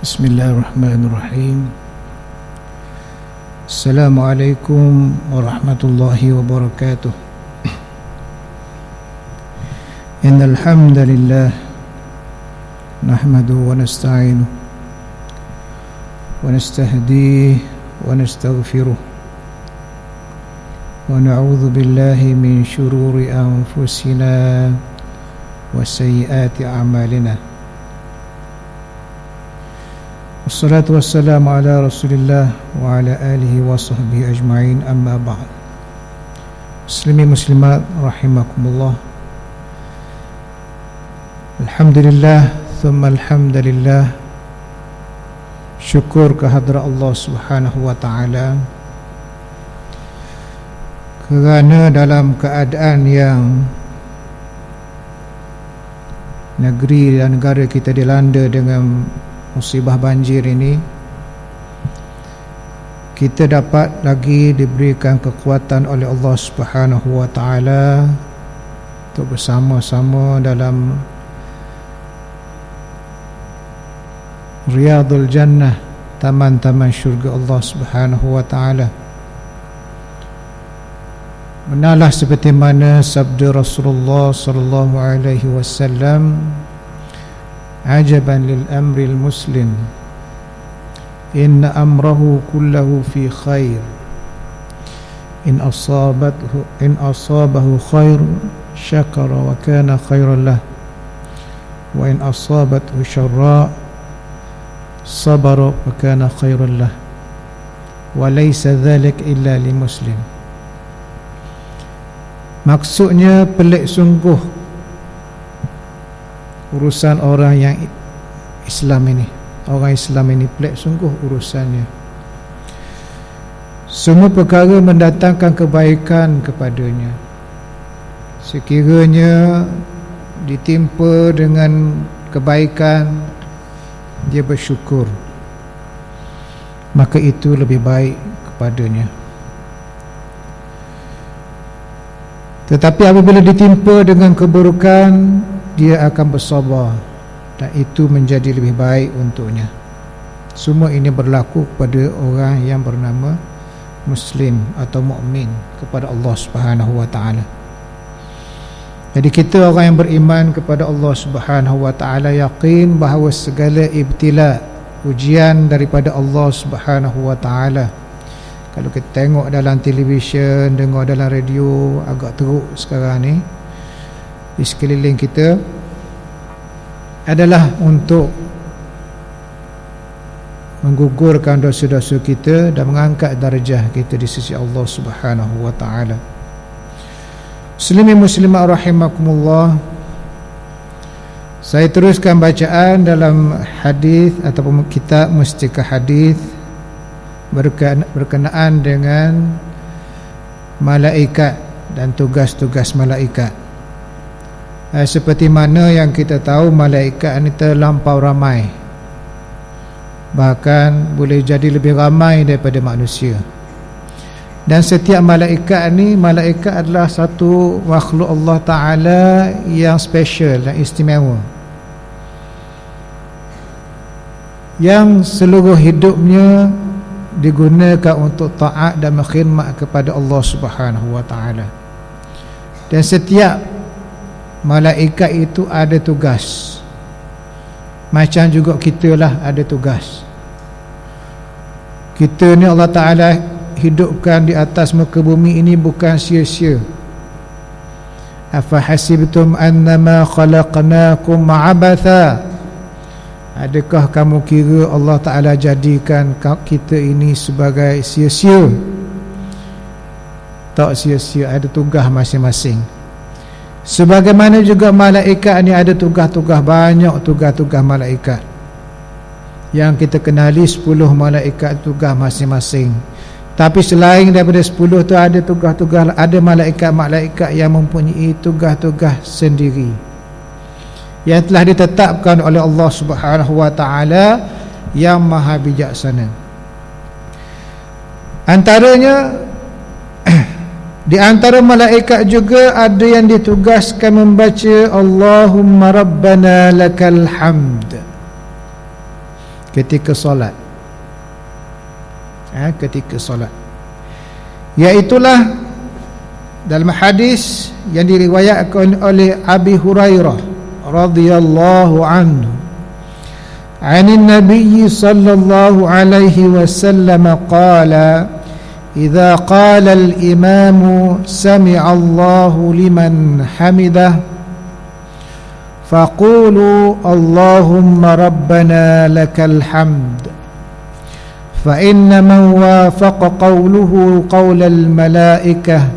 Bismillahirrahmanirrahim. Assalamualaikum warahmatullahi wabarakatuh. Innal hamdalillah nahmaduhu wa nasta'inuhu wa nastahdihi wa nastaghfiruh wa na'udzu billahi min shururi anfusina wa sayyiati a'malina. Wassalatu wassalamu ala rasulillah wa ala alihi wa sahbihi ajma'in, amma ba'd. Muslimin muslimat rahimakumullah. Alhamdulillah thumma alhamdulillah. Syukur kehadrat Allah Subhanahu wa ta'ala, kerana dalam keadaan yang negeri dan negara kita dilanda dengan musibah banjir ini, kita dapat lagi diberikan kekuatan oleh Allah Subhanahu wa ta'ala untuk bersama-sama dalam Riyadul Jannah, taman-taman syurga Allah Subhanahu wa ta'ala. Benarlah seperti mana sabda Rasulullah sallallahu alaihi wasallam, ajaban lil amril muslim, inna amrahu kullahu fi khair, in asabahu khair syakara wa kana khairan lah, wa in asabathu syarra sabara wa kana khairan lah, wa laysa dhalik illa li muslim. Maksudnya, pelik sungguh urusan orang yang Islam ini. Orang Islam ini pelik sungguh urusannya. Semua perkara mendatangkan kebaikan kepadanya. Sekiranya ditimpa dengan kebaikan, dia bersyukur, maka itu lebih baik kepadanya. Tetapi apabila ditimpa dengan keburukan, dia akan bersabar, dan itu menjadi lebih baik untuknya. Semua ini berlaku kepada orang yang bernama Muslim atau mukmin kepada Allah Subhanahu wa ta'ala. Jadi kita orang yang beriman kepada Allah Subhanahu wa ta'ala yakin bahawa segala ibtila, ujian daripada Allah Subhanahu wa ta'ala. Kalau kita tengok dalam televisyen, dengar dalam radio, agak teruk sekarang ni di sekeliling kita, adalah untuk menggugurkan dosa-dosa kita dan mengangkat darjah kita di sisi Allah Subhanahu wa ta'ala. Muslimin muslimat rahimakumullah. Saya teruskan bacaan dalam hadis ataupun kitab Mustikah Hadis berkenaan dengan malaikat dan tugas-tugas malaikat. Seperti mana yang kita tahu, malaikat ini terlampau ramai, bahkan boleh jadi lebih ramai daripada manusia. Dan setiap malaikat ini, malaikat adalah satu makhluk Allah Ta'ala yang special dan istimewa, yang seluruh hidupnya digunakan untuk taat dan berkhidmat kepada Allah Subhanahu wa ta'ala. Dan setiap malaikat itu ada tugas, macam juga kita lah ada tugas. Kita ni Allah Ta'ala hidupkan di atas muka bumi ini bukan sia-sia. Afa hasibtum annama khalaqnakum abatha, adakah kamu kira Allah Ta'ala jadikan kita ini sebagai sia-sia? Tak sia-sia, ada tugas masing-masing. Sebagaimana juga malaikat ni ada tugas-tugas, banyak tugas-tugas malaikat. Yang kita kenali 10 malaikat tugas masing-masing. Tapi selain daripada 10 tu ada tugas-tugas, ada malaikat-malaikat yang mempunyai tugas-tugas sendiri yang telah ditetapkan oleh Allah Subhanahu wa ta'ala yang maha bijaksana. Antaranya, di antara malaikat juga ada yang ditugaskan membaca Allahumma Rabbana lakal hamd, ketika solat. Ketika solat, iaitulah dalam hadis yang diriwayatkan oleh Abi Hurairah radhiyallahu anhu, anin Nabi sallallahu alaihi wasallam qala, idza qala al-imam sami'a Allahu liman hamidah faqulu Allahumma rabbana lakal hamd, fa inna man wafaqa qawluhu qawla al-malaikah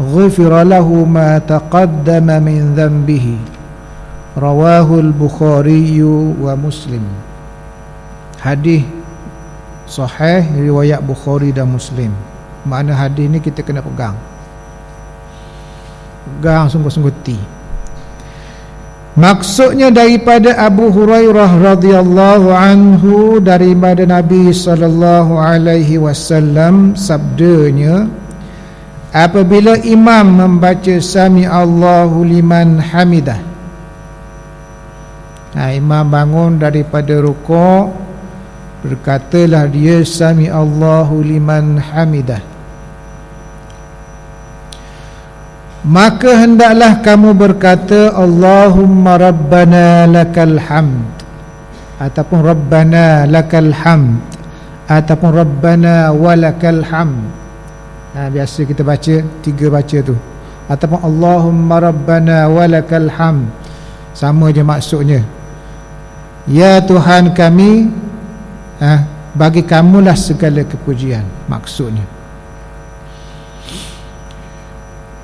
ghufira lahu ma taqaddama min dhanbihi. Rawahul Bukhari wa Muslim. Hadis sahih riwayat Bukhari dan Muslim. Makna hadis ni kita kena pegang sungguh-sungguh ti. Maksudnya daripada Abu Hurairah radhiyallahu anhu, daripada Nabi sallallahu alaihi wasallam, sabdanya, apabila imam membaca sami Allahu liman hamidah, imam bangun daripada rukuk, berkatalah dia sami Allahu liman hamidah, maka hendaklah kamu berkata Allahumma rabbana lakal hamd, ataupun rabbana lakal hamd, ataupun rabbana walakal hamd. Biasa kita baca, tiga baca tu, ataupun Allahumma rabbana walakal hamd, sama je maksudnya. Ya Tuhan kami, bagi kamulah segala kepujian, maksudnya.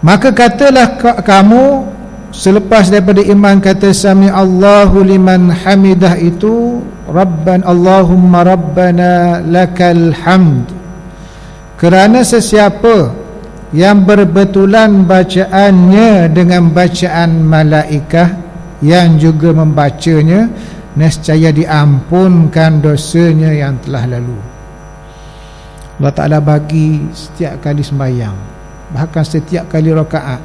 Maka katalah kamu selepas daripada imam kata sami Allahu liman hamidah itu, Rabban Allahumma rabbana lakal hamd, kerana sesiapa yang berbetulan bacaannya dengan bacaan malaikah yang juga membacanya, nescaya diampunkan dosanya yang telah lalu. Allah Ta'ala bagi setiap kali sembahyang, bahkan setiap kali rakaat,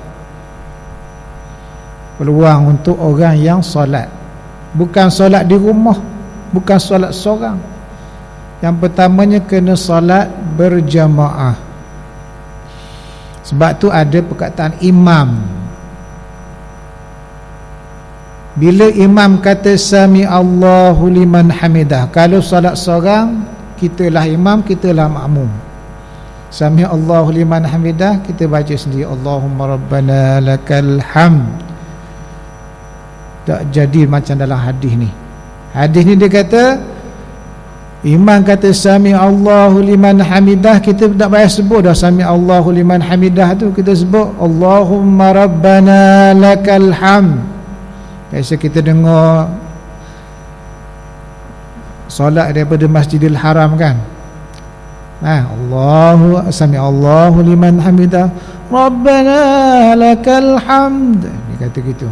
peluang untuk orang yang solat. Bukan solat di rumah, bukan solat seorang. Yang pertamanya kena solat berjamaah. Sebab tu ada perkataan imam. Bila imam kata sami Allahu liman hamidah, kalau solat seorang, kitalah imam, kitalah makmum. Sami Allahu liman hamidah, kita baca sendiri Allahumma rabbana lakal hamd. Tak jadi macam dalam hadis ni. Hadis ni dia kata, imam kata sami Allahu liman hamidah, kita tak payah sebut dah sami Allahu liman hamidah tu, kita sebut Allahumma rabbana lakal hamd. Biasa kita dengar solat daripada Masjidil Haram kan, sami Allahu liman hamidah rabbana lakal hamd, dia kata gitu.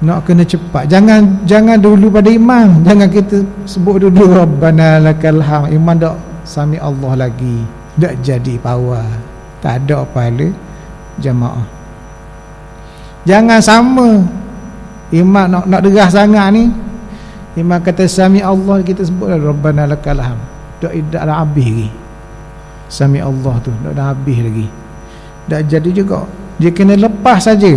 Nak kena cepat, jangan dulu pada imam, jangan kita sebut dulu rabbana lakal hamd, imam dak sami Allah lagi, dak jadi power, tak ada pahala jamaah. Jangan sama imam nak derah sangat ni, imam kata sami Allah, kita sebut rabbana lakal hamd, dak dah habis lagi sami Allah tu, dah habis lagi, dak jadi juga. Dia kena lepas saja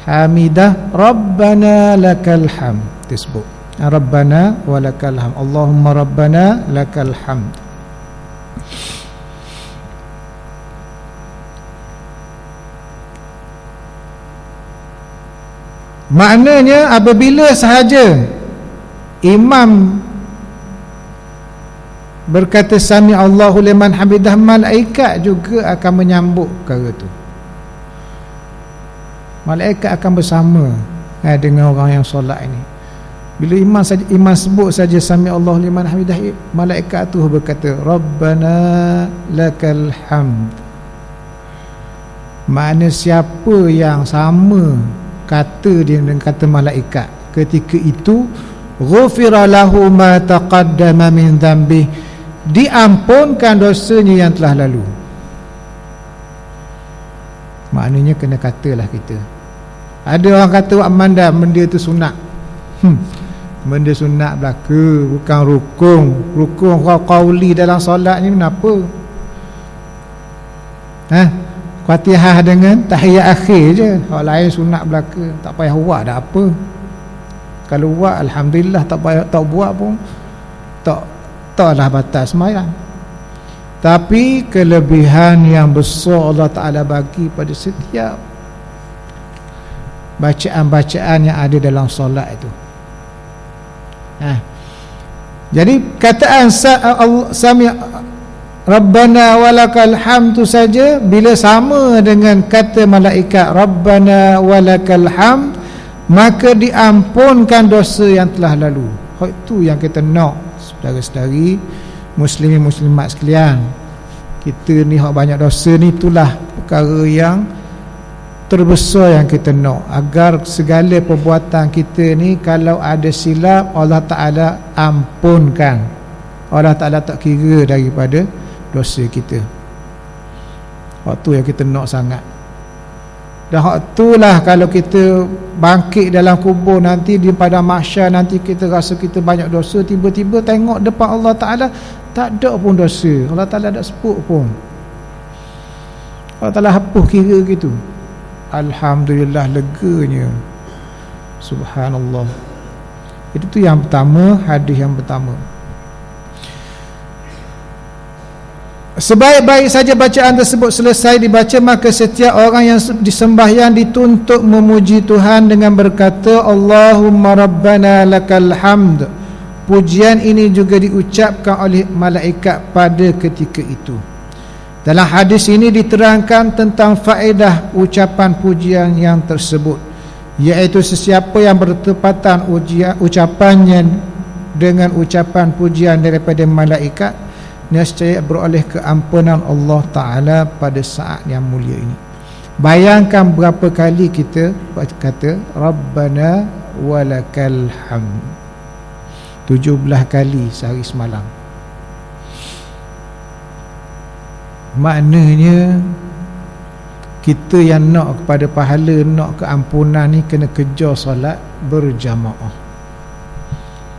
hamidah rabbana lakal hamd, disebut rabbana walakal hamd, Allahumma rabbana lakal hamd. Maknanya apabila sahaja imam berkata sami Allahu liman hamidah, malaikat juga akan menyambut perkara tu. Malaikat akan bersama dengan orang yang solat ini. Bila imam sebut saja sami Allahu liman hamidah, malaikat tu berkata rabbana lakal hamd. Makna siapa yang sama kata dia dengan kata malaikat, ketika itu ghufira lahu ma taqaddama min dhanbi, diampunkan dosanya yang telah lalu. Maknanya kena katalah kita. Ada orang kata amanda benda tu sunat. benda sunat belaka, bukan rukun. Rukun qauli dalam solat ni kenapa? Fatihah dengan tahiyat akhir je. Hak lain sunat belaka, tak payah buat dah apa. Kalau buat alhamdulillah, tak payah, tak buat pun taklah batal sembahyang. Tapi kelebihan yang besar Allah Ta'ala bagi pada setiap bacaan-bacaan yang ada dalam solat itu. Jadi kataan sami Rabbana walakal hamd saja, bila sama dengan kata malaikat Rabbana walakal hamd, maka diampunkan dosa yang telah lalu. Itu yang kita nak, saudara-saudari muslimin muslimat sekalian. Kita ni hak banyak dosa ni, itulah perkara yang terbesar yang kita nak, agar segala perbuatan kita ni kalau ada silap, Allah Ta'ala ampunkan. Allah Ta'ala tak kira daripada dosa kita. Waktu yang kita nak sangat. Dan waktulah kalau kita bangkit dalam kubur nanti, di padang mahsyar nanti, kita rasa kita banyak dosa, tiba-tiba tengok depan Allah Ta'ala tak ada pun dosa. Allah Ta'ala tak sebut pun. Allah Ta'ala hapus kira gitu. Alhamdulillah, leganya. Subhanallah. Itu yang pertama, hadis yang pertama. Sebaik-baik saja bacaan tersebut selesai dibaca, maka setiap orang yang disembahyang dituntut memuji Tuhan dengan berkata Allahumma Rabbana lakal hamd. Pujian ini juga diucapkan oleh malaikat pada ketika itu. Dalam hadis ini diterangkan tentang faedah ucapan pujian yang tersebut, iaitu sesiapa yang bertepatan ucapannya dengan ucapan pujian daripada malaikat, nescaya beroleh keampunan Allah Ta'ala pada saat yang mulia ini. Bayangkan berapa kali kita kata Rabbana walakal hamd, 17 kali sehari semalam. Maknanya kita yang nak kepada pahala, nak keampunan ni, kena kejar solat berjamaah.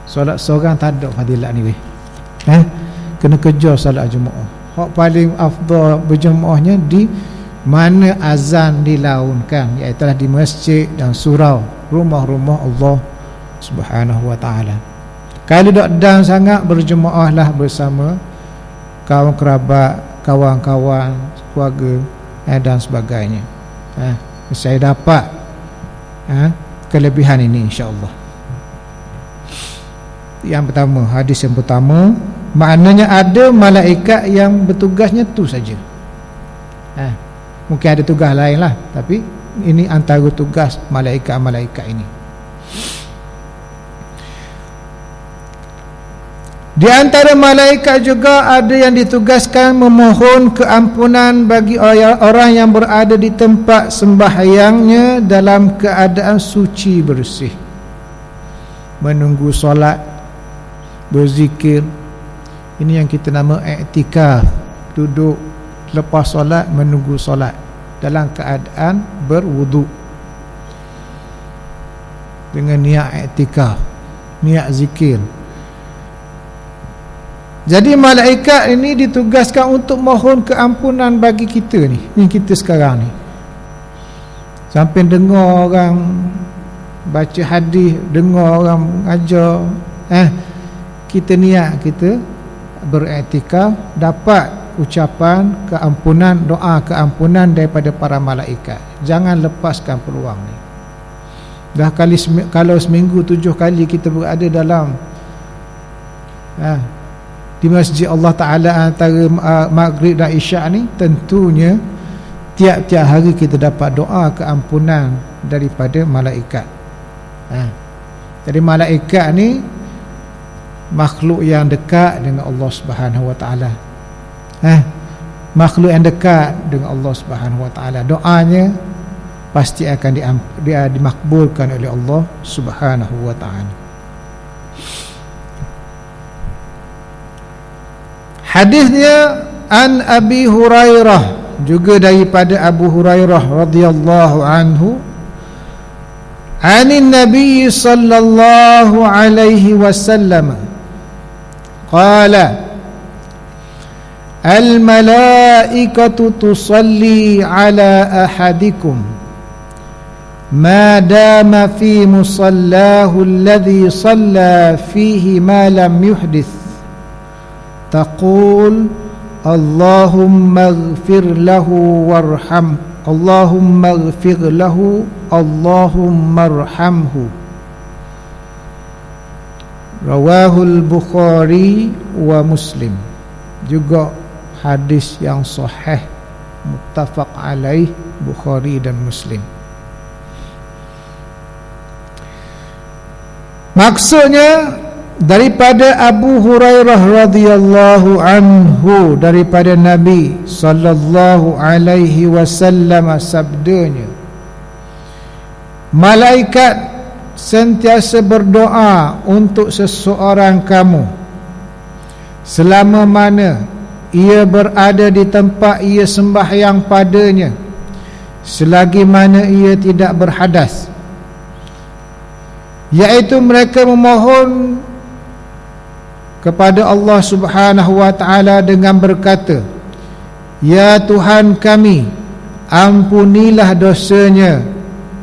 Solat seorang tak ada fadilat ni weh. Kena kejar solat jemaah. Hak paling afdal berjemaahnya di mana azan dilaunkan, iaitu di masjid dan surau, rumah-rumah Allah Subhanahu wa ta'ala. Kalau tak dan sangat, berjemaahlah bersama kawan kerabat, kawan-kawan, keluarga dan sebagainya. Saya dapat kelebihan ini insya-Allah. Yang pertama, hadis yang pertama, maknanya ada malaikat yang bertugasnya tu saja. Mungkin ada tugas lain lah, tapi ini antara tugas malaikat-malaikat ini. Di antara malaikat juga ada yang ditugaskan memohon keampunan bagi orang yang berada di tempat sembahyangnya dalam keadaan suci bersih, menunggu solat, berzikir. Ini yang kita nama i'tikaf, duduk lepas solat menunggu solat dalam keadaan berwudu dengan niat i'tikaf, niat zikir. Jadi malaikat ini ditugaskan untuk mohon keampunan bagi kita ni, kita sekarang ni. Sampai dengar orang baca hadis, dengar orang mengajar, kita niat kita beriktikaf, dapat ucapan keampunan, doa keampunan daripada para malaikat. Jangan lepaskan peluang ni. Dah kalau seminggu 7 kali kita berada dalam di masjid Allah Ta'ala antara maghrib dan isyak ni, tentunya tiap-tiap hari kita dapat doa keampunan daripada malaikat. Jadi malaikat ni makhluk yang dekat dengan Allah Subhanahu wa ta'ala. Makhluk yang dekat dengan Allah Subhanahu wa ta'ala. Doanya pasti akan dimakbulkan oleh Allah Subhanahu wa ta'ala. Hadisnya an Abi Hurairah, juga daripada Abu Hurairah radhiyallahu anhu, Anin Nabi sallallahu alaihi wasallam qala al-malaikatu tusalli ala ahadikum ma dama fi musallahu alladhi salla fihi ma lam yuhdith taqul Allahumma ighfir lahu warham Allahumma ighfir lahu Allahumma arhamhu. Rawahul Bukhari wa Muslim. Juga hadis yang sahih, muttafaq alaih, Bukhari dan Muslim. Maksudnya daripada Abu Hurairah radhiyallahu anhu, daripada Nabi sallallahu alaihi wasallam sabdanya, malaikat sentiasa berdoa untuk seseorang kamu selama mana ia berada di tempat ia sembahyang padanya, selagi mana ia tidak berhadas, iaitu mereka memohon kepada Allah Subhanahu wa ta'ala dengan berkata, ya Tuhan kami, ampunilah dosanya,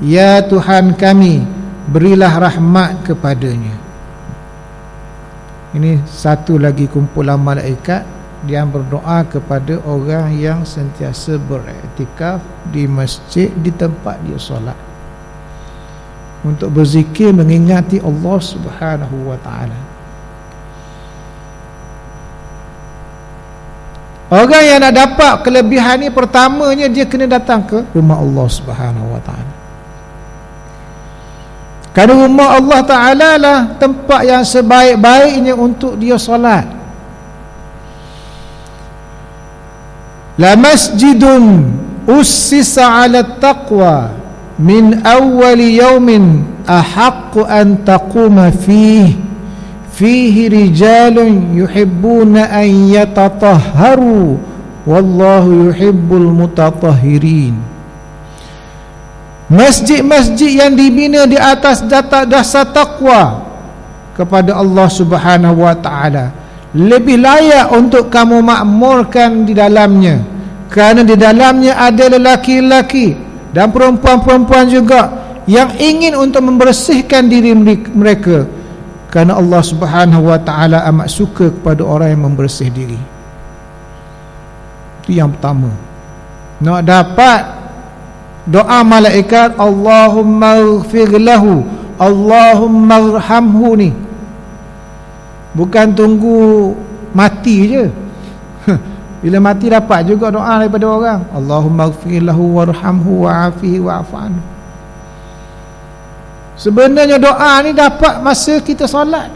ya Tuhan kami, berilah rahmat kepadanya. Ini satu lagi kumpulan malaikat yang berdoa kepada orang yang sentiasa beriktikaf di masjid, di tempat dia solat, untuk berzikir mengingati Allah Subhanahu wa ta'ala. Orang yang nak dapat kelebihan ni, pertamanya dia kena datang ke rumah Allah Subhanahu wa ta'ala. Kerana rumah Allah Ta'ala lah tempat yang sebaik-baiknya untuk dia solat. La masjidun ussisa ala taqwa min awwali yawmin ahaqqu an taquma fihi rijalun yuhibbuna an yatatahharu wallahu yuhibbul mutatahhirin. Masjid-masjid yang dibina di atas dasar takwa kepada Allah Subhanahu wa ta'ala lebih layak untuk kamu makmurkan di dalamnya, kerana di dalamnya ada lelaki-lelaki dan perempuan-perempuan juga yang ingin untuk membersihkan diri mereka, kerana Allah Subhanahu wa ta'ala amat suka kepada orang yang membersih diri. Itu yang pertama. Nak dapat doa malaikat Allahumma ighfir lahu Allahumma arhamhu ni, bukan tunggu mati je. Bila mati dapat juga doa daripada orang, Allahumma ighfir lahu warhamhu wa'afihi wa'fu anhu. Sebenarnya doa ni dapat masa kita solat,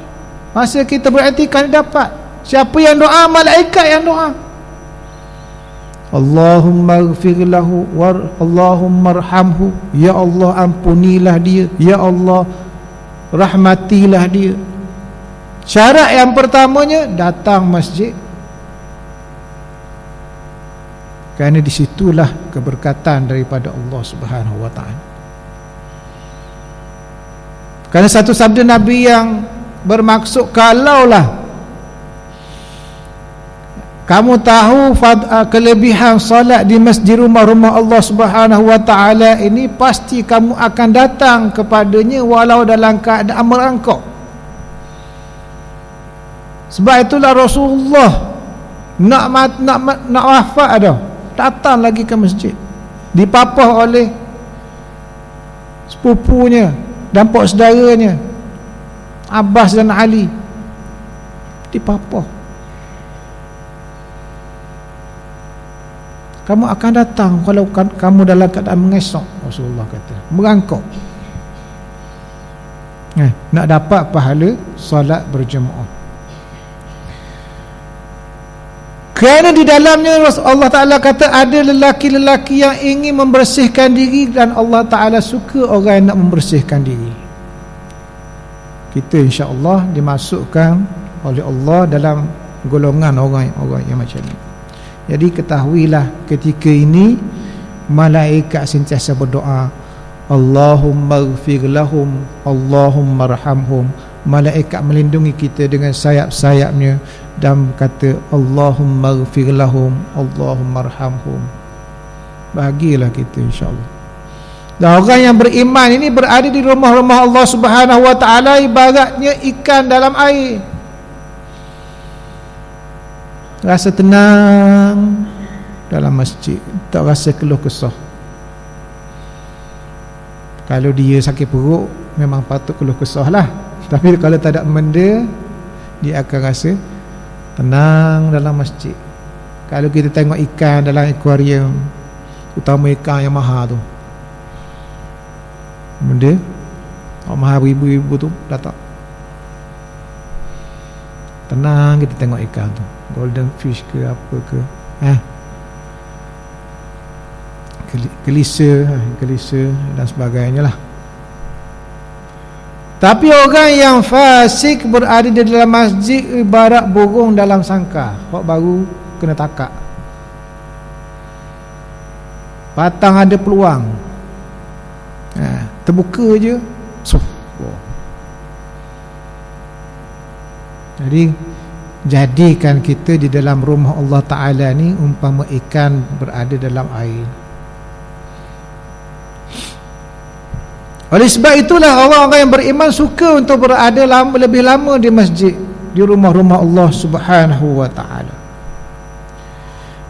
masa kita beriktikaf ni dapat. Siapa yang doa? Malaikat yang doa. Allahumma ighfir lahu Allahumma arhamhu, ya Allah ampunilah dia, ya Allah rahmatilah dia. Syarat yang pertamanya datang masjid, kerana disitulah keberkatan daripada Allah Subhanahu wa ta'ala. Kerana satu sabda Nabi yang bermaksud, kalaulah kamu tahu kelebihan solat di masjid rumah-rumah Allah Subhanahu wa ta'ala ini, pasti kamu akan datang kepadanya walau dalam keadaan merangkak. Sebab itulah Rasulullah nak wafat dah, datang lagi ke masjid, dipapah oleh sepupunya dan pak saudaranya Abbas dan Ali, dipapah. Kamu akan datang kalau kamu dalam keadaan mengesok, Rasulullah kata, merangkak, nak dapat pahala solat berjemaah. Kerana di dalamnya Allah Ta'ala kata ada lelaki-lelaki yang ingin membersihkan diri, dan Allah Ta'ala suka orang yang nak membersihkan diri. Kita insya-Allah dimasukkan oleh Allah dalam golongan orang-orang yang macam ni. Jadi ketahuilah ketika ini malaikat sentiasa berdoa, Allahumma ighfir lahum, Allahumma arhamhum. Malaikat melindungi kita dengan sayap-sayapnya dan kata Allahumma ighfir lahum, Allahumma arhamhum. Bahagialah kita insya-Allah. Dan orang yang beriman ini berada di rumah-rumah Allah Subhanahu wa taala ibaratnya ikan dalam air. Rasa tenang dalam masjid, tak rasa keluh kesah. Kalau dia sakit perut memang patut keluh kesah lah. Tapi kalau tak ada benda, dia akan rasa tenang dalam masjid. Kalau kita tengok ikan dalam akuarium, utama ikan yang mahal tu, benda mahal ribu-ribu tu datang, tenang kita tengok ikan tu, golden fish ke apa ke, kelisa dan sebagainya lah. Tapi orang yang fasik berada di dalam masjid ibarat burung dalam sangkar, hok baru kena takak, patang ada peluang, terbuka je. Jadi jadikan kita di dalam rumah Allah Ta'ala ni umpama ikan berada dalam air. Oleh sebab itulah orang-orang yang beriman suka untuk berada lebih lama di masjid, di rumah-rumah Allah Subhanahu wa Ta'ala.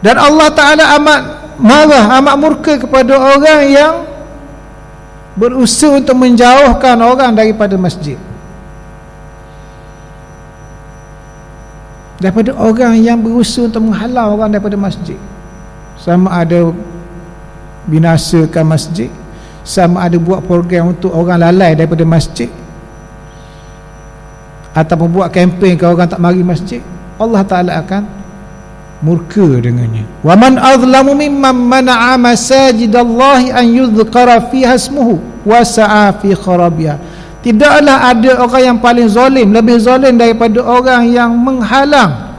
Dan Allah Ta'ala amat marah, amat murka kepada orang yang berusaha untuk menjauhkan orang daripada masjid, daripada orang yang berusaha untuk menghalau orang daripada masjid. Sama ada binasakan masjid, sama ada buat program untuk orang lalai daripada masjid, ataupun buat kempen ke orang tak mari masjid, Allah Ta'ala akan murka dengannya. Wa man azlamu mimman mana'a masajidallahi an yudhkara fiha ismuhu wa sa'a fi kharabiha. Tidaklah ada orang yang paling zalim, lebih zalim daripada orang yang menghalang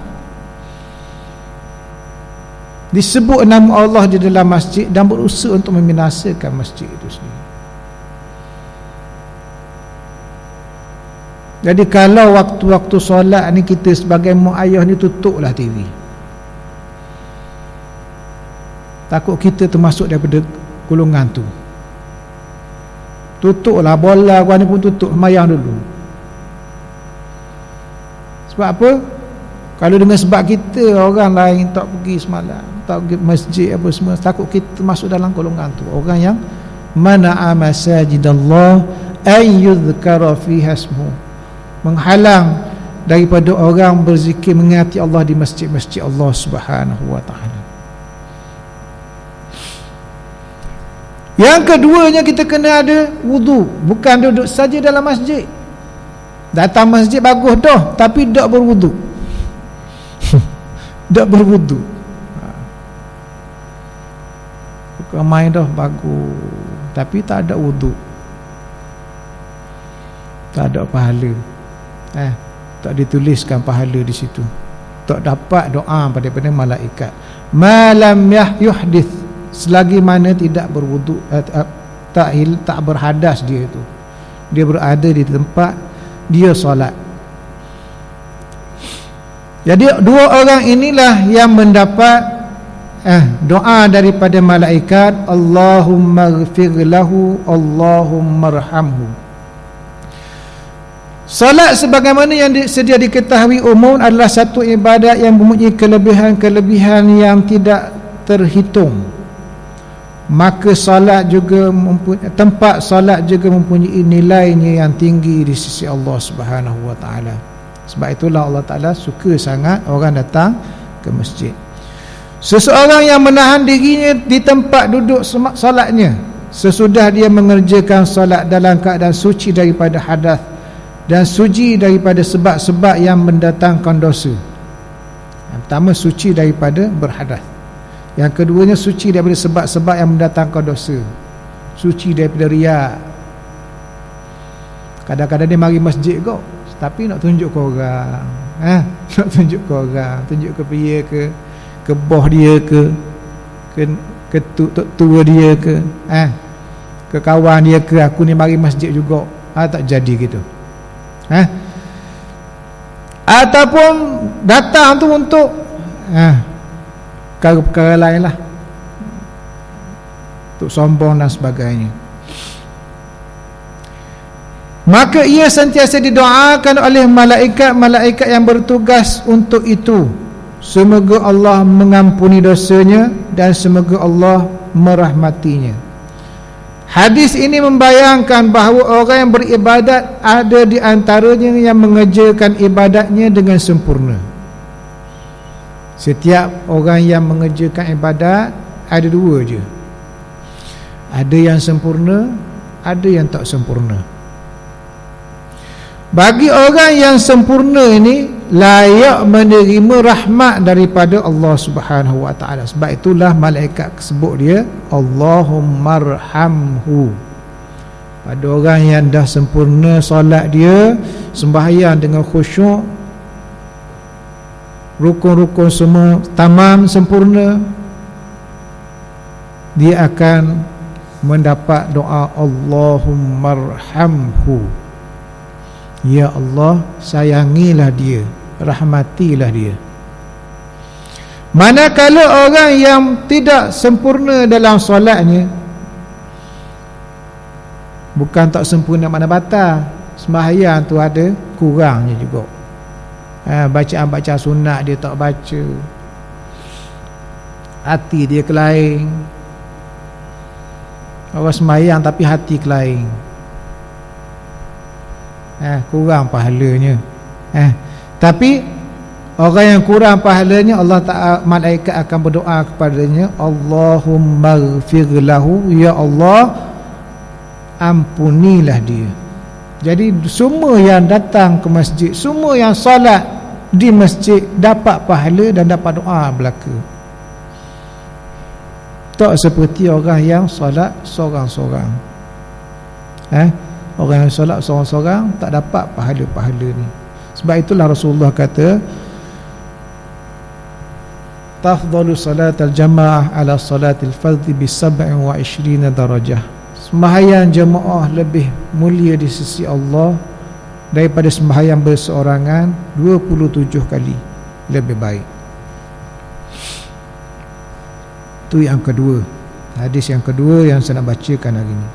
disebut nama Allah di dalam masjid dan berusaha untuk membinasakan masjid itu sendiri. Jadi kalau waktu-waktu solat ni kita sebagai mak ayah ni tutuplah TV, takut kita termasuk daripada golongan tu. Tutuplah, bola gua ni pun tutup, semayang dulu. Sebab apa? Kalau dengan sebab kita orang lain tak pergi semalam, tak pergi masjid apa semua, takut kita masuk dalam golongan tu, orang yang mana'a masajidallah ay yudhkara fiha ismuhu, menghalang daripada orang berzikir mengingati Allah di masjid-masjid Allah Subhanahu wa Ta'ala. Yang keduanya, kita kena ada wudu. Bukan duduk saja dalam masjid, datang masjid bagus dah, tapi tak berwudu. Tak berwudu, bukan main dah bagus, tapi tak ada wudu, tak ada pahala, tak dituliskan pahala di situ, tak dapat doa daripada malaikat. Malam yuhdith, selagi mana tidak berwudu, tak berhadas dia itu, dia berada di tempat dia solat. Jadi dua orang inilah yang mendapat doa daripada malaikat, Allahumma ighfir lahu, Allahumma arhamhu. Salat sebagaimana yang sedia diketahui umum adalah satu ibadat yang mempunyai kelebihan-kelebihan yang tidak terhitung. Maka salat juga tempat salat juga mempunyai nilainya yang tinggi di sisi Allah Subhanahu wa Ta'ala. Sebab itulah Allah Ta'ala suka sangat orang datang ke masjid. Seseorang yang menahan dirinya di tempat duduk salatnya sesudah dia mengerjakan salat dalam keadaan suci daripada hadas dan suci daripada sebab-sebab yang mendatangkan dosa. Yang pertama, suci daripada berhadas. Yang keduanya, suci daripada sebab-sebab yang mendatangkan dosa. Suci daripada riak. Kadang-kadang dia mari masjid kok, tapi nak tunjuk ke orang, nak tunjuk ke orang, tunjuk ke pria ke boh dia ke tua dia ke, ke kawan dia, ke aku ni mari masjid juga, tak jadi gitu. Ataupun datang tu untuk perkara lain lah, untuk sombong dan sebagainya. Maka ia sentiasa didoakan oleh malaikat-malaikat yang bertugas untuk itu. Semoga Allah mengampuni dosanya dan semoga Allah merahmatinya. Hadis ini membayangkan bahawa orang yang beribadat ada di antaranya yang mengerjakan ibadatnya dengan sempurna. Setiap orang yang mengerjakan ibadat ada dua je. Ada yang sempurna, ada yang tak sempurna. Bagi orang yang sempurna ini layak menerima rahmat daripada Allah Subhanahu wa taala. Sebab itulah malaikat sebut dia Allahummarhamhu. Pada orang yang dah sempurna solat dia, sembahyang dengan khusyuk, rukun-rukun semua tamam sempurna, dia akan mendapat doa Allahummarhamhu. Ya Allah, sayangilah dia, rahmatilah dia. Manakala orang yang tidak sempurna dalam solatnya, bukan tak sempurna mana batal, sembahyang tu ada kurangnya juga. Bacaan-bacaan sunat dia tak baca, hati dia kelain. Orang sembahyang tapi hati kelain, kurang pahalanya. Tapi orang yang kurang pahalanya, Allah Ta'ala, malaikat akan berdoa kepadanya, Allahumma ighfir lahu, ya Allah ampunilah dia. Jadi semua yang datang ke masjid, semua yang solat di masjid dapat pahala dan dapat doa belaka. Tak seperti orang yang solat seorang-seorang. Orang yang solat seorang-seorang tak dapat pahala-pahala ni. Sebab itulah Rasulullah kata, tafdalu salatal jamaah ala salatil fardhi bi 27 darajah. Sembahyang jemaah lebih mulia di sisi Allah daripada sembahyang berseorangan 27 kali lebih baik. Itu yang kedua, hadis yang kedua yang saya nak bacakan hari ini.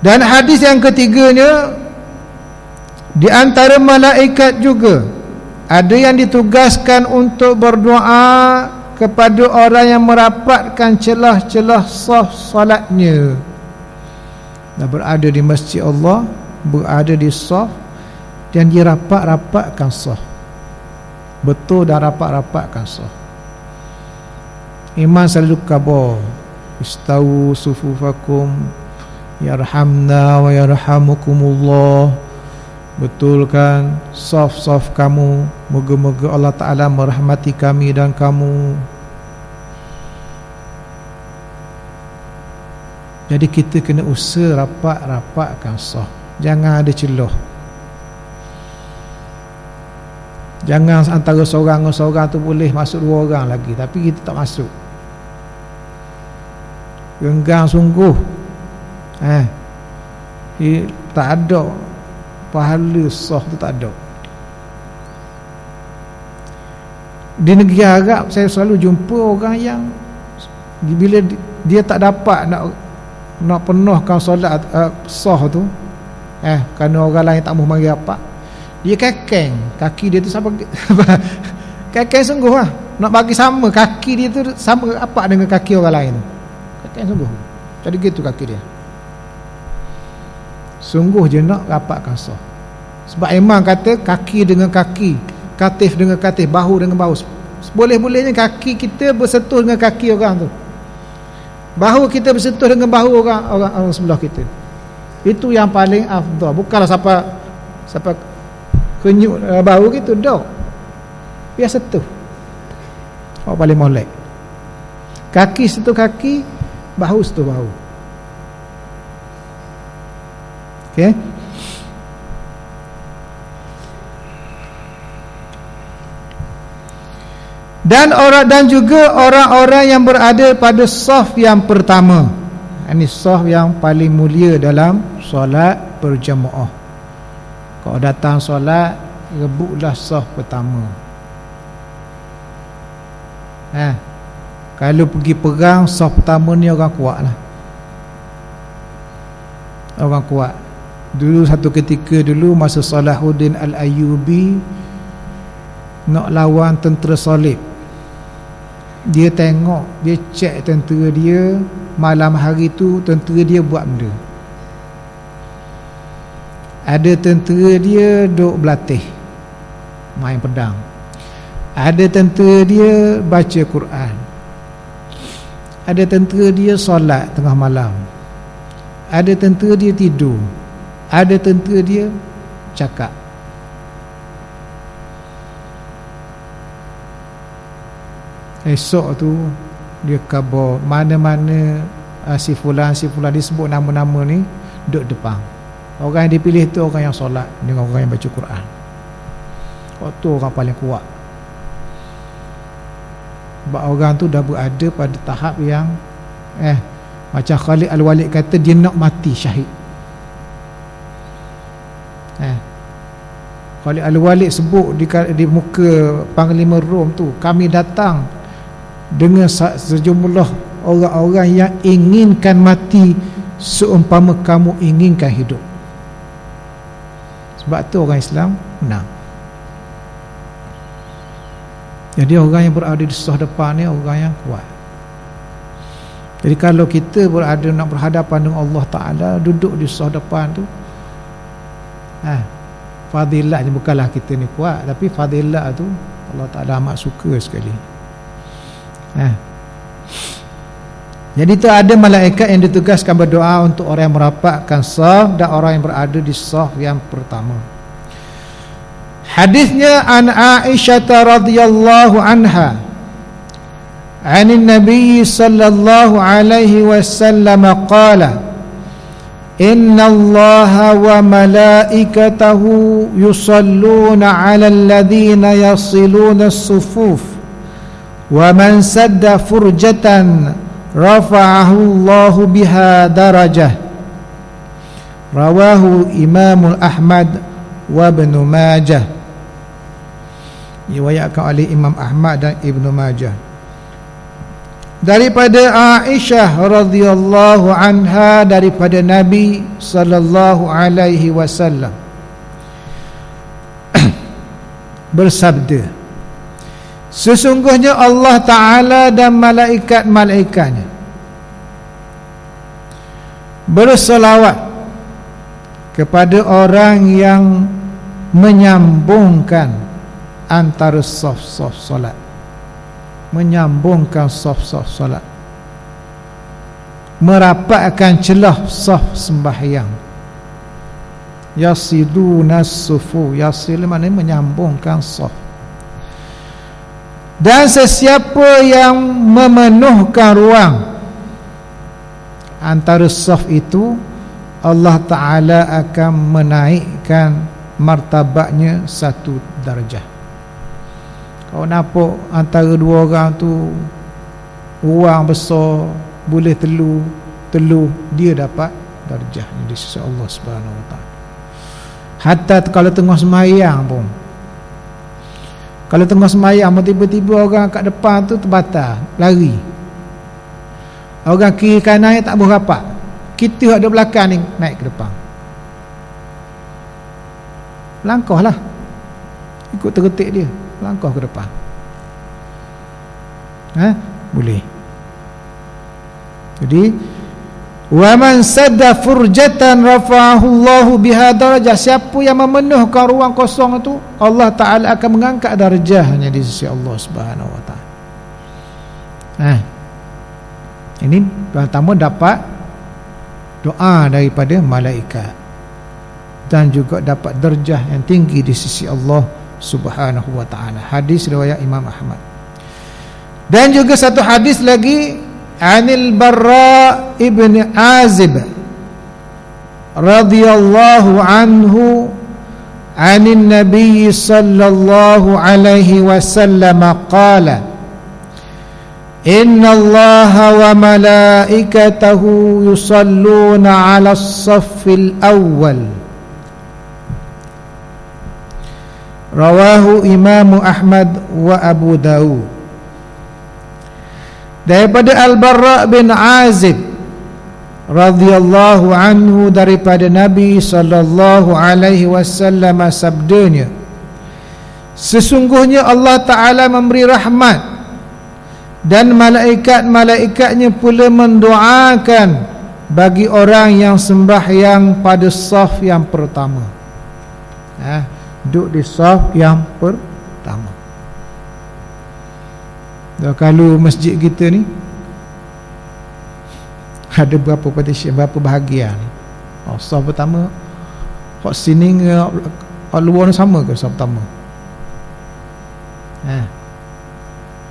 Dan hadis yang ketiganya, di antara malaikat juga ada yang ditugaskan untuk berdoa kepada orang yang merapatkan celah-celah saf salatnya. Dah berada di masjid Allah, berada di saf, dan dia rapat-rapatkan saf. Betul dah rapat-rapatkan saf. Iman selalu khabar, istawu sufufakum yarhamna wa yarhamukumullah. Betulkan saf-saf kamu, moga-moga Allah Ta'ala merahmati kami dan kamu. Jadi kita kena usaha rapat-rapatkan saf. Jangan ada celah. Jangan antara seorang dengan seorang tu boleh masuk dua orang lagi, tapi kita tak masuk. Renggang sungguh. Tak ada pahala sah tu, tak ada. Di negeri Arab saya selalu jumpa orang yang bila dia tak dapat nak penuhkan solat sah tu, kerana orang lain tak mahu mari rapat, dia kekeng kaki dia tu sampai kekeng sungguh lah, nak bagi sama kaki dia tu sama rapat dengan kaki orang lain tu. Kekeng sungguh. Jadi gitu kaki dia. Sungguh je nak rapatkan sah. Sebab imam kata kaki dengan kaki, katif dengan katif, bahu dengan bahu. Boleh-bolehnya kaki kita bersentuh dengan kaki orang tu, bahu kita bersentuh dengan bahu orang sebelah kita. Itu yang paling afdal. Bukanlah siapa kenyuk bahu gitu, dak. Biar sentuh. Oh, paling molek. Kaki sentuh kaki, bahu sentuh bahu. Okey. Dan juga orang-orang yang berada pada saf yang pertama. Ini saf yang paling mulia dalam solat berjamaah. Kalau datang solat, rebutlah saf pertama. Kalau pergi perang, saf pertama ni orang kuat lah. Orang kuat. Dulu satu ketika dulu masa Salahuddin Al-Ayyubi nak lawan tentera Salib, dia tengok, dia cek tentera dia, malam hari tu tentera dia buat benda. Ada tentera dia duk berlatih main pedang, ada tentera dia baca Quran, ada tentera dia solat tengah malam, ada tentera dia tidur, ada tentera dia cakap. Esok tu dia khabar mana-mana si fulan disebut nama-nama ni duduk depan. Orang yang dipilih tu orang yang solat dengan orang yang baca Quran. Tu orang paling kuat. Sebab orang tu dah berada pada tahap yang macam Khalid Al-Walid kata, dia nak mati syahid. Khalid Al-Walid sebut di muka Panglima Rom tu, kami datang dengan sejumlah orang-orang yang inginkan mati seumpama kamu inginkan hidup. Sebab tu orang Islam menang. Jadi orang yang berada di saf depan ni orang yang kuat. Jadi kalau kita berada nak berhadapan dengan Allah Ta'ala, duduk di saf depan tu, fadilatnya bukanlah kita ni kuat, tapi fadilat tu Allah Ta'ala amat suka sekali. Jadi tu ada malaikat yang ditugaskan berdoa untuk orang yang merapatkan saf dan orang yang berada di saf yang pertama. Hadisnya an Aisyah radhiyallahu anha anin Nabi sallallahu alaihi wasallam qala inna Allaha wa malaikatahu yusalluna 'alal ladzina yasiluna as-sufuf wa man sadda furjatan rafa'ahu Allahu biha darajah. Rawahu Imam Ahmad wa Ibn Majah. Riwayatkan oleh Imam Ahmad dan Ibn Majah. Daripada Aisyah radhiyallahu anha, daripada Nabi sallallahu alaihi wasallam bersabda, sesungguhnya Allah Ta'ala dan malaikat-malaikatnya berselawat kepada orang yang menyambungkan antara saf-saf solat, menyambungkan saf-saf solat, merapatkan celah saf sembahyang. Yasiduna sufu, yasil maknanya menyambungkan saf. Dan sesiapa yang memenuhkan ruang antara saf itu, Allah Ta'ala akan menaikkan martabatnya satu darjah. Kau nampak antara dua orang tu ruang besar, boleh telur, dia dapat darjah di sisi Allah Subhanahu Wa Ta'ala. Hatta kalau tengah semayang pun, kalau tengah semayang tiba-tiba orang kat depan tu terbatal, lari, orang kiri kanan tak boleh rapat, kita ada belakang ni naik ke depan, langkahlah, ikut tergetik dia, langkah ke depan, boleh. Jadi wa man sadda furjatan rafa'ahu Allahu biha darajah, siapa yang memenuhkan ruang kosong itu, Allah Ta'ala akan mengangkat darjahnya di sisi Allah Subhanahu Wa Ta'ala. Ini pertama dapat doa daripada malaikat dan juga dapat darjah yang tinggi di sisi Allah Subhanahu Wa Ta'ala. Hadis riwayat Imam Ahmad. Dan juga satu hadis lagi, Anil Barra ibn Azib radhiyallahu anhu anin Nabi sallallahu alaihi wasallam qala innallaha wa malaikatahu yusalluna 'alas saffil awwal. Rawahu Imam Ahmad wa Abu Dawud. Daripada Al-Barra bin Azib radhiyallahu anhu, daripada Nabi sallallahu alaihi wasallam sabdanya, sesungguhnya Allah Ta'ala memberi rahmat dan malaikat-malaikatnya pula mendoakan bagi orang yang sembahyang pada saf yang pertama. Duduk di saf yang pertama. Kalau masjid kita ni ada berapa partition, berapa bahagian ni? Saf pertama, hak sini dengan luar ni sama ke saf pertama?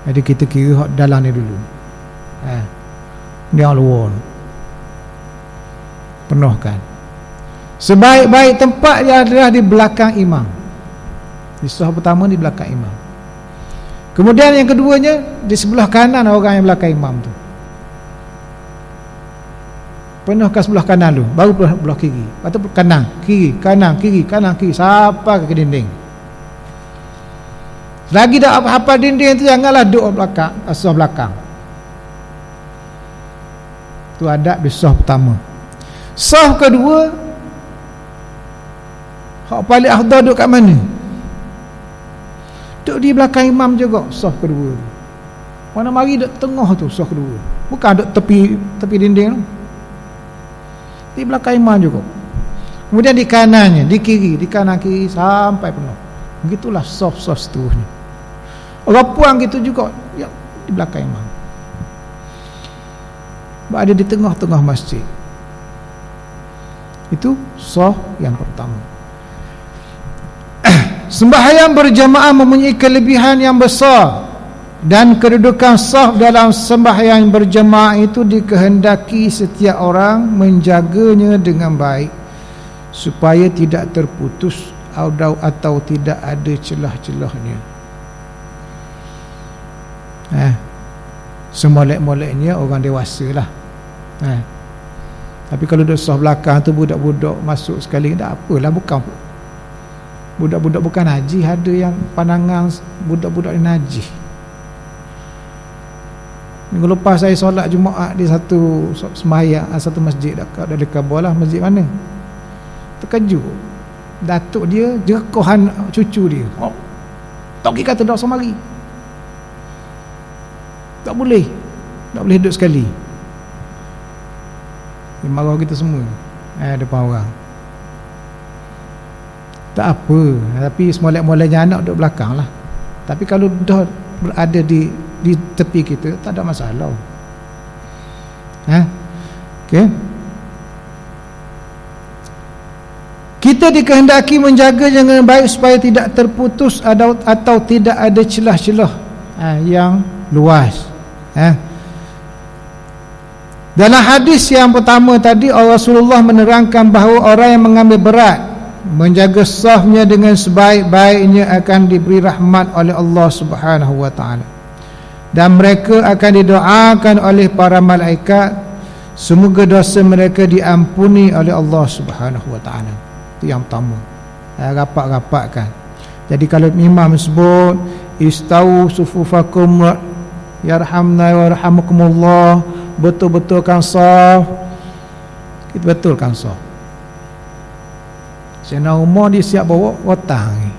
Jadi kita kira hak dalam ni dulu. Ni yang luar ni penuhkan. Sebaik-baik tempat yang adalah di belakang imam. Di saf pertama di belakang imam. Kemudian yang keduanya di sebelah kanan orang yang belakang imam tu. Penuhkan sebelah kanan dulu, baru belah kiri. Lepas tu kanan, kiri, kanan, kiri, kanan, kiri, sampai ke dinding. Lagi dah apa-apa dinding tu, janganlah duduk belakang, saf belakang. Tu adab di saf pertama. Saf kedua, hak paling afdal duduk kat mana? Duduk di belakang imam juga, saf kedua. Mana mari duduk tengah tu, saf kedua. Bukan duduk tepi dinding tu. Di belakang imam juga. Kemudian di kanannya, di kiri, di kanan kiri sampai penuh. Begitulah saf-saf seterusnya. Orang puang gitu juga, ya, di belakang imam. Berada di tengah-tengah masjid. Itu saf yang pertama. Sembahyang berjamaah mempunyai kelebihan yang besar, dan kedudukan saf dalam sembahyang berjamaah itu dikehendaki setiap orang menjaganya dengan baik supaya tidak terputus atau tidak ada celah-celahnya. Semolek-moleknya orang dewasa lah. Tapi kalau duduk saf belakang tu budak-budak masuk sekali, tak apalah. Bukan budak-budak bukan najis, ada yang pandangan budak-budak ni najis. Minggu lepas saya solat Jumaat di satu sembahyang, satu masjid dekat bawah lah. Masjid mana? Terkejut, datuk dia jerkohan cucu dia. Tak boleh kata dak semari. Tak boleh duduk sekali. Dia marah kita semua depan orang. Tak apa, tapi semolek-moleknya anak duduk belakang lah. Tapi kalau dah berada di tepi kita, tak ada masalah. Okay. Kita dikehendaki menjaga dengan baik supaya tidak terputus atau tidak ada celah-celah yang luas. Dalam hadis yang pertama tadi, Rasulullah menerangkan bahawa orang yang mengambil berat menjaga safnya dengan sebaik-baiknya akan diberi rahmat oleh Allah Subhanahu wa taala, dan mereka akan didoakan oleh para malaikat semoga dosa mereka diampuni oleh Allah Subhanahu wa taala. Itu yang pertama. Rapat-rapatkan. Jadi kalau imam sebut istau sufufakum yarhamna wa yarhamukumullah, betul-betulkan saf, kita betulkan saf. Sayyidina Umar dia siap bawa rotang ni.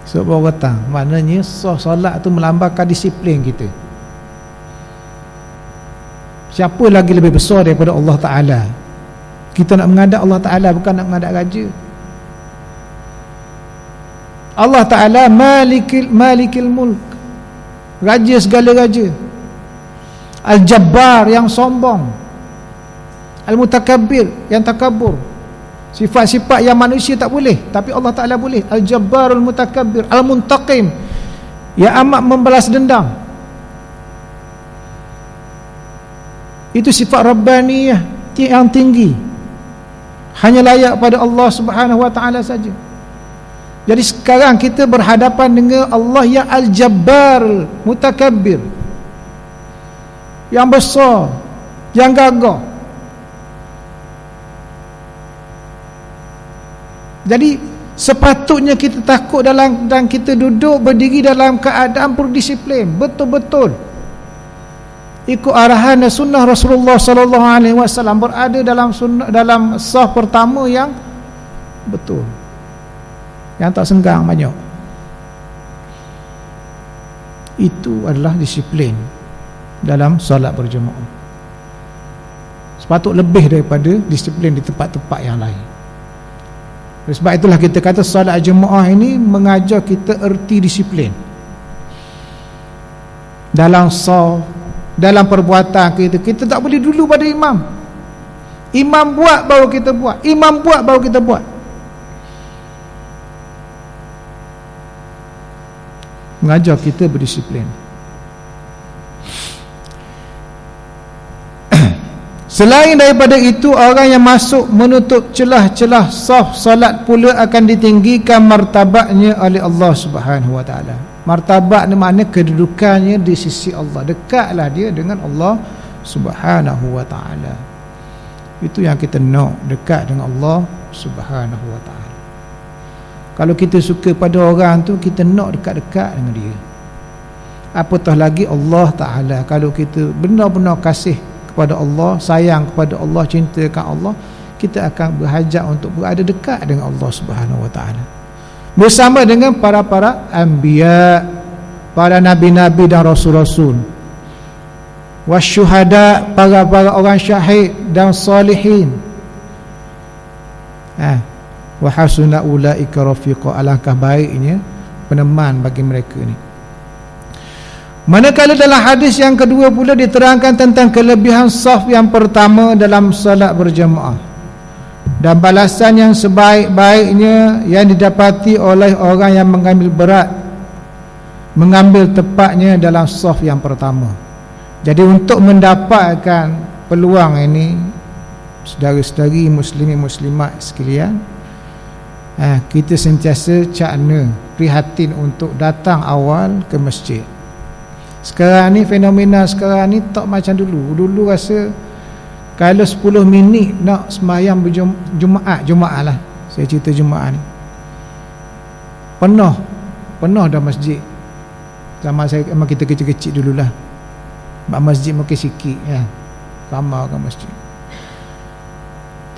Siap bawa rotang. Maknanya solat tu melambangkan disiplin kita. Siapa lagi lebih besar daripada Allah Ta'ala? Kita nak menghadap Allah Ta'ala, bukan nak menghadap raja. Allah Ta'ala malikil mulk, raja segala raja. Al-Jabbar yang sombong, Al-Mutakabbir yang takabur. Sifat-sifat yang manusia tak boleh, tapi Allah Ta'ala boleh. Al-Jabbar, Al-Mutakabbir, Al-Muntaqim yang amat membalas dendam. Itu sifat Rabbaniyah yang tinggi, hanya layak pada Allah Subhanahu wa ta'ala saja. Jadi sekarang kita berhadapan dengan Allah yang Al-Jabbar, Mutakabbir, yang besar, yang gagah. Jadi sepatutnya kita takut dan kita duduk berdiri dalam keadaan berdisiplin, betul-betul ikut arahan dan sunnah Rasulullah sallallahu alaihi wasallam, berada dalam sunnah, dalam saf pertama yang betul, yang tak senggang banyak. Itu adalah disiplin dalam solat berjemaah. Sepatut lebih daripada disiplin di tempat-tempat yang lain. Sebab itulah kita kata solat jemaah ini mengajar kita erti disiplin dalam saf, dalam perbuatan kita. Kita tak boleh dulu pada imam. Imam buat baru kita buat, imam buat baru kita buat. Mengajar kita berdisiplin. Selain daripada itu, orang yang masuk menutup celah-celah saf solat pula akan ditinggikan martabatnya oleh Allah Subhanahu wa taala. Martabat ni makna kedudukannya di sisi Allah, dekatlah dia dengan Allah Subhanahu wa taala. Itu yang kita nak, dekat dengan Allah Subhanahu wa taala. Kalau kita suka pada orang tu, kita nak dekat-dekat dengan dia. Apatah lagi Allah taala. Kalau kita benar-benar kasih kepada Allah, sayang kepada Allah, cintakan Allah, kita akan berhajat untuk berada dekat dengan Allah Subhanahu wa taala. Bersama dengan para anbiya, para nabi-nabi dan rasul-rasul, wasyuhada, para orang syahid dan salihin. Wa hasuna ulaika rafiqa, alangkah baiknya peneman bagi mereka ni. Manakala dalam hadis yang kedua pula diterangkan tentang kelebihan saf yang pertama dalam solat berjemaah dan balasan yang sebaik-baiknya yang didapati oleh orang yang mengambil tepatnya dalam saf yang pertama. Jadi untuk mendapatkan peluang ini, saudara-saudari muslimin muslimat sekalian, kita sentiasa cakna prihatin untuk datang awal ke masjid. Sekarang ni fenomena sekarang ni tak macam dulu. Dulu rasa kalau 10 minit nak sembahyang Jumaat lah, saya cerita Jumaat ni, penuh dah masjid. Zaman kita kecil-kecil dululah, masjid makin sikit ya, ramai kan masjid.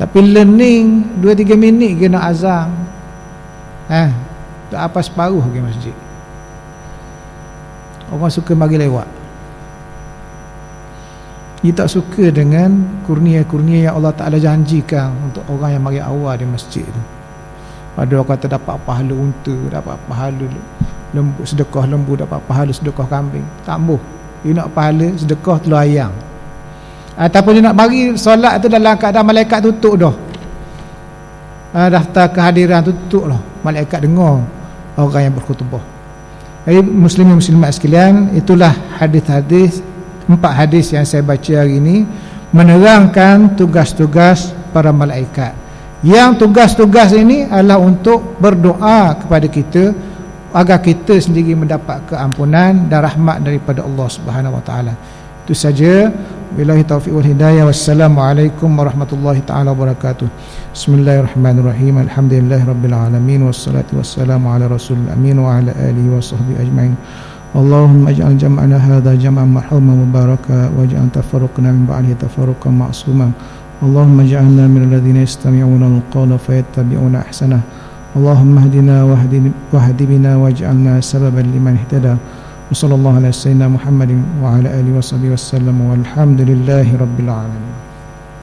Tapi learning 2-3 minit ke nak azan, tak apa separuh ke masjid. Orang suka mari lewat. Dia tak suka dengan kurnia-kurnia yang Allah Ta'ala janjikan untuk orang yang mari awal di masjid tu. Ada orang kata dapat pahala unta, dapat pahala lembu, sedekah lembu, dapat pahala sedekah kambing. Tak mahu. Dia nak pahala sedekah telur ayam. Ataupun dia nak mari solat tu dalam keadaan malaikat tutup dah. Daftar kehadiran tutup lah, malaikat dengar orang yang berkhutbah. Jadi muslimin muslimat sekalian, itulah hadis-hadis, 4 hadis yang saya baca hari ini menerangkan tugas-tugas para malaikat. Yang tugas-tugas ini adalah untuk berdoa kepada kita agar kita sendiri mendapat keampunan dan rahmat daripada Allah Subhanahu wa taala. Itu saja. Billahi taufiq wal hidayah. Wassalamualaikum warahmatullahi taala wabarakatuh. Bismillahirrahmanirrahim. Alhamdulillahirabbil alamin wassalatu wassalamu ala rasulil amin wa ala alihi wa sahbihi ajmain. Allahumma ij'al jam'ana hadha jam'an marhuman mubaraka waj'al tafarruqana min ba'dihi tafarruqan ma'suman. Allahumma ij'alna minal ladzina yastami'una al-qawla fayattabi'una ahsanah. Allahumma hdina wahdi bina waj'alna sababan liman ihtada. Wassallallahu ala sayyidina Muhammadin wa ala alihi wa sahbihi wasallam walhamdulillahi rabbil alamin.